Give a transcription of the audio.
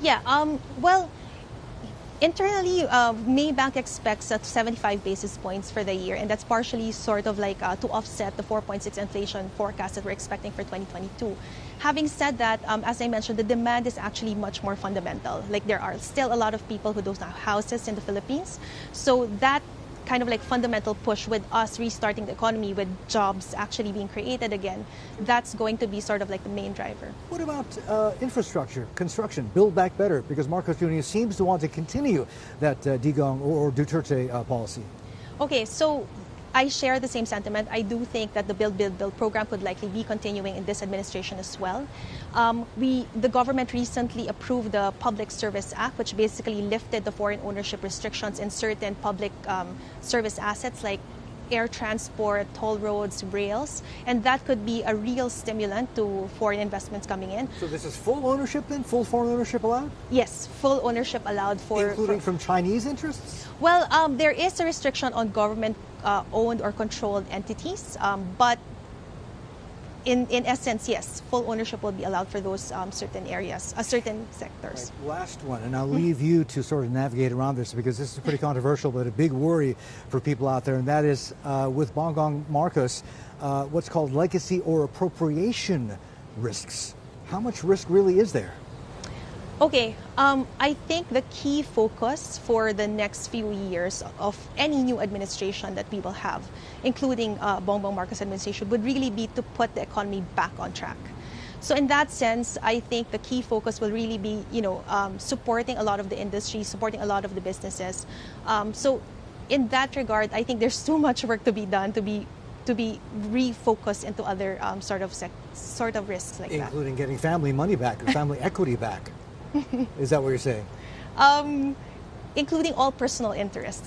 Yeah, well, internally, Maybank expects 75 basis points for the year, and that's partially sort of like to offset the 4.6 inflation forecast that we're expecting for 2022. Having said that, as I mentioned, the demand is actually much more fundamental. Like there are still a lot of people who don't have houses in the Philippines, so that kind of like fundamental push with us restarting the economy, with jobs actually being created again, that's going to be sort of like the main driver. What about infrastructure, construction, build back better? Because Marcos Jr. seems to want to continue that Digong or Duterte policy. Okay, so I share the same sentiment. I do think that the Build program could likely be continuing in this administration as well. The government recently approved the Public Service Act, which basically lifted the foreign ownership restrictions in certain public service assets like air transport, toll roads, rails, and that could be a real stimulant to foreign investments coming in. So this is full ownership then? Full foreign ownership allowed? Yes, full ownership allowed for... Including from Chinese interests? Well, there is a restriction on government-owned or controlled entities, but in essence, yes, full ownership will be allowed for those certain areas, certain sectors. Right, last one, and I'll leave you to sort of navigate around this because this is pretty controversial, but a big worry for people out there, and that is with Bongbong Marcos, what's called legacy or appropriation risks. How much risk really is there? Okay, I think the key focus for the next few years of any new administration that we will have, including Bongbong Marcos administration, would really be to put the economy back on track. So in that sense, I think the key focus will really be, supporting a lot of the industry, supporting a lot of the businesses. So in that regard, I think there's too much work to be done to be refocused into other sort of risks like that. Including getting family money back or family equity back. Is that what you're saying? Including all personal interests.